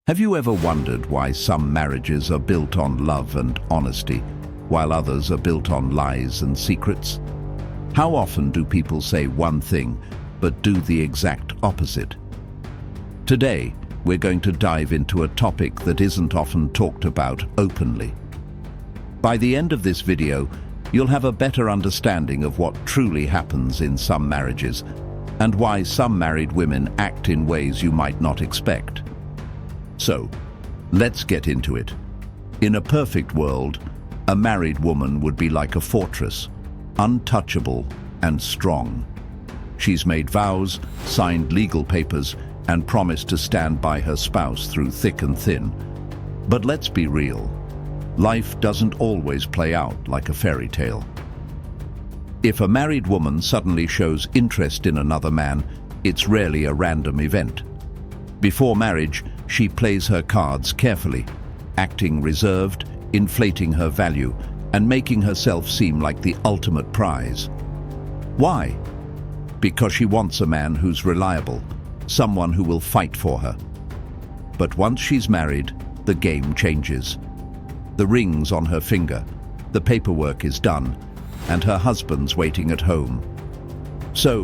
Have you ever wondered why some marriages are built on love and honesty, while others are built on lies and secrets? How often do people say one thing, but do the exact opposite? Today, we're going to dive into a topic that isn't often talked about openly. By the end of this video, you'll have a better understanding of what truly happens in some marriages, and why some married women act in ways you might not expect. So, let's get into it. In a perfect world, a married woman would be like a fortress, untouchable and strong. She's made vows, signed legal papers, and promised to stand by her spouse through thick and thin. But let's be real. Life doesn't always play out like a fairy tale. If a married woman suddenly shows interest in another man, it's rarely a random event. Before marriage, she plays her cards carefully, acting reserved, inflating her value, and making herself seem like the ultimate prize. Why? Because she wants a man who's reliable, someone who will fight for her. But once she's married, the game changes. The ring's on her finger, the paperwork is done, and her husband's waiting at home. So,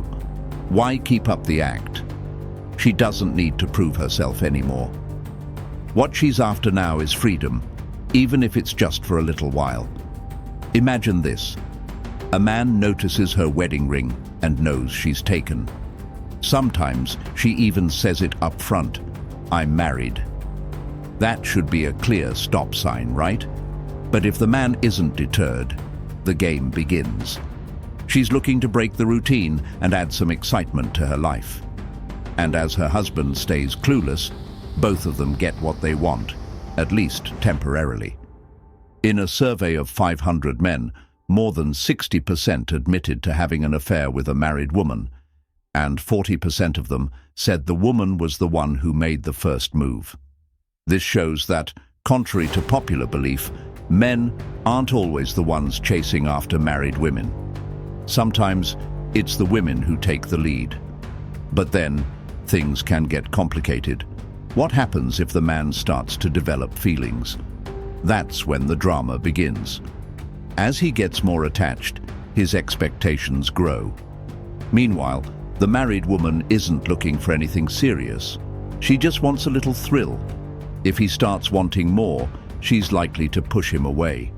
why keep up the act? She doesn't need to prove herself anymore. What she's after now is freedom, even if it's just for a little while. Imagine this. A man notices her wedding ring and knows she's taken. Sometimes she even says it up front, "I'm married." That should be a clear stop sign, right? But if the man isn't deterred, the game begins. She's looking to break the routine and add some excitement to her life. And as her husband stays clueless, both of them get what they want, at least temporarily. In a survey of 500 men, more than 60% admitted to having an affair with a married woman, and 40% of them said the woman was the one who made the first move. This shows that, contrary to popular belief, men aren't always the ones chasing after married women. Sometimes it's the women who take the lead. But then, things can get complicated. What happens if the man starts to develop feelings? That's when the drama begins. As he gets more attached, his expectations grow. Meanwhile, the married woman isn't looking for anything serious. She just wants a little thrill. If he starts wanting more, she's likely to push him away.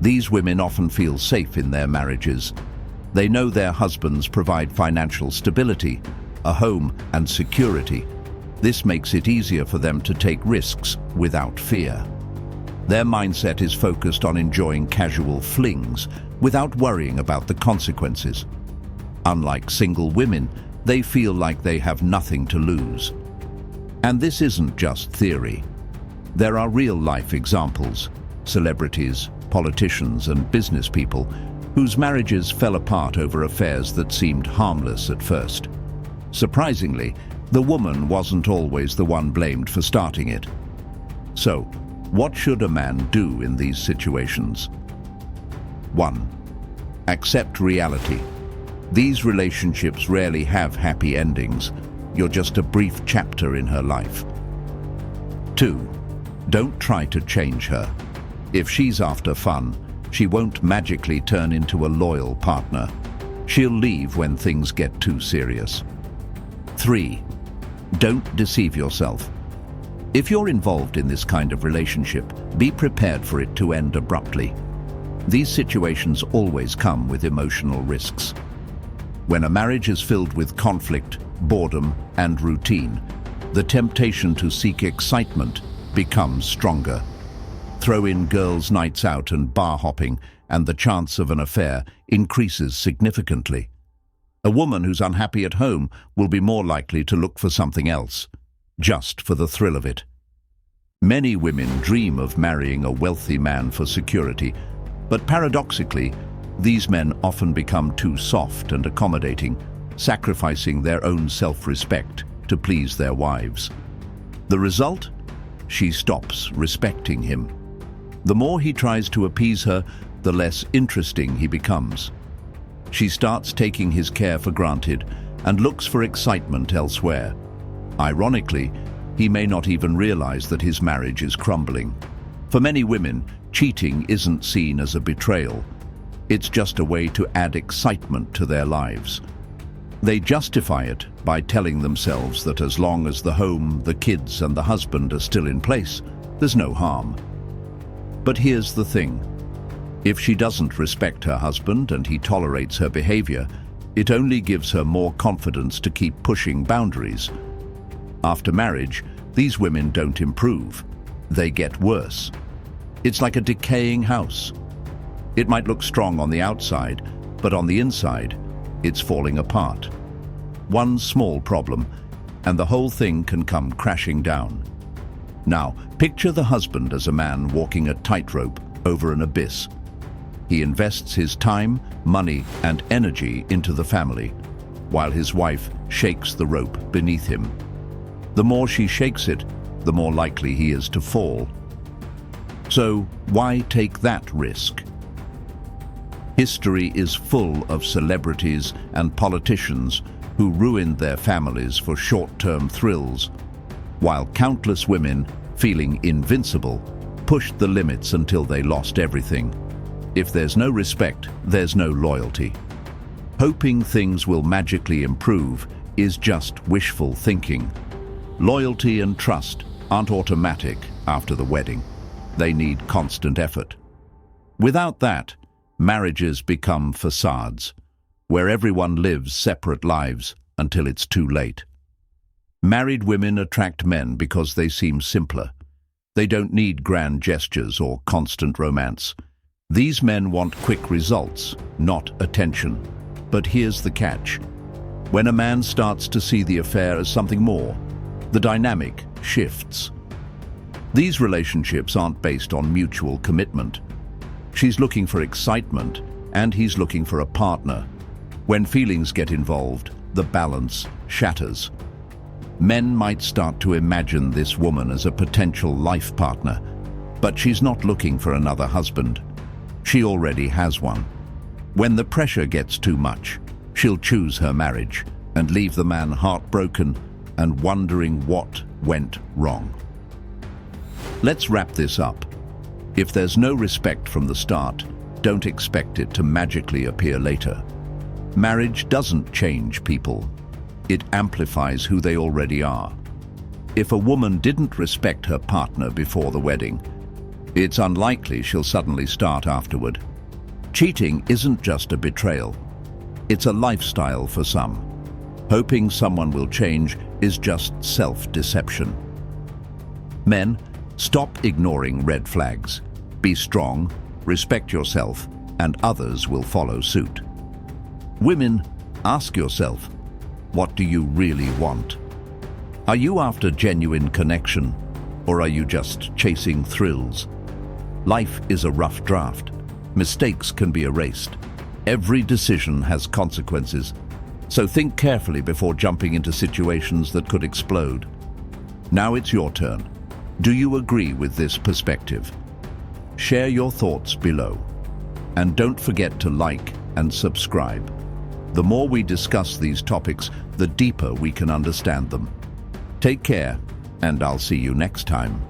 These women often feel safe in their marriages. They know their husbands provide financial stability, a home and security. This makes it easier for them to take risks without fear. Their mindset is focused on enjoying casual flings without worrying about the consequences. Unlike single women, they feel like they have nothing to lose. And this isn't just theory. There are real-life examples, celebrities, politicians, and business people whose marriages fell apart over affairs that seemed harmless at first. Surprisingly, the woman wasn't always the one blamed for starting it. So, what should a man do in these situations? 1. Accept reality. These relationships rarely have happy endings. You're just a brief chapter in her life. 2. Don't try to change her. If she's after fun, she won't magically turn into a loyal partner. She'll leave when things get too serious. 3. Don't deceive yourself. If you're involved in this kind of relationship, be prepared for it to end abruptly. These situations always come with emotional risks. When a marriage is filled with conflict, boredom, and routine, the temptation to seek excitement becomes stronger. Throw in girls' nights out and bar hopping, and the chance of an affair increases significantly. A woman who's unhappy at home will be more likely to look for something else, just for the thrill of it. Many women dream of marrying a wealthy man for security, but paradoxically, these men often become too soft and accommodating, sacrificing their own self-respect to please their wives. The result? She stops respecting him. The more he tries to appease her, the less interesting he becomes. She starts taking his care for granted and looks for excitement elsewhere. Ironically, He may not even realize that his marriage is crumbling. For many women, cheating isn't seen as a betrayal. It's just a way to add excitement to their lives. They justify it by telling themselves that as long as the home, the kids, and the husband are still in place, there's no harm. But here's the thing. If she doesn't respect her husband and he tolerates her behavior, it only gives her more confidence to keep pushing boundaries. After marriage, these women don't improve. They get worse. It's like a decaying house. It might look strong on the outside, but on the inside, it's falling apart. One small problem, and the whole thing can come crashing down. Now, picture the husband as a man walking a tightrope over an abyss. He invests his time, money, and energy into the family, while his wife shakes the rope beneath him. The more she shakes it, the more likely he is to fall. So, why take that risk? History is full of celebrities and politicians who ruined their families for short-term thrills, while countless women, feeling invincible, pushed the limits until they lost everything. If there's no respect, there's no loyalty. Hoping things will magically improve is just wishful thinking. Loyalty and trust aren't automatic after the wedding. They need constant effort. Without that, marriages become facades, where everyone lives separate lives until it's too late. Married women attract men because they seem simpler. They don't need grand gestures or constant romance. These men want quick results, not attention. But here's the catch. When a man starts to see the affair as something more, the dynamic shifts. These relationships aren't based on mutual commitment. She's looking for excitement, and he's looking for a partner. When feelings get involved, the balance shatters. Men might start to imagine this woman as a potential life partner, but she's not looking for another husband. She already has one. When the pressure gets too much, she'll choose her marriage and leave the man heartbroken and wondering what went wrong. Let's wrap this up. If there's no respect from the start, don't expect it to magically appear later. Marriage doesn't change people. It amplifies who they already are. If a woman didn't respect her partner before the wedding, it's unlikely she'll suddenly start afterward. Cheating isn't just a betrayal. It's a lifestyle for some. Hoping someone will change is just self-deception. Men, stop ignoring red flags. Be strong, respect yourself, and others will follow suit. Women, ask yourself, what do you really want? Are you after genuine connection, or are you just chasing thrills? Life is a rough draft. Mistakes can be erased. Every decision has consequences, so think carefully before jumping into situations that could explode. Now it's your turn. Do you agree with this perspective? Share your thoughts below. And don't forget to like and subscribe. The more we discuss these topics, the deeper we can understand them. Take care, and I'll see you next time.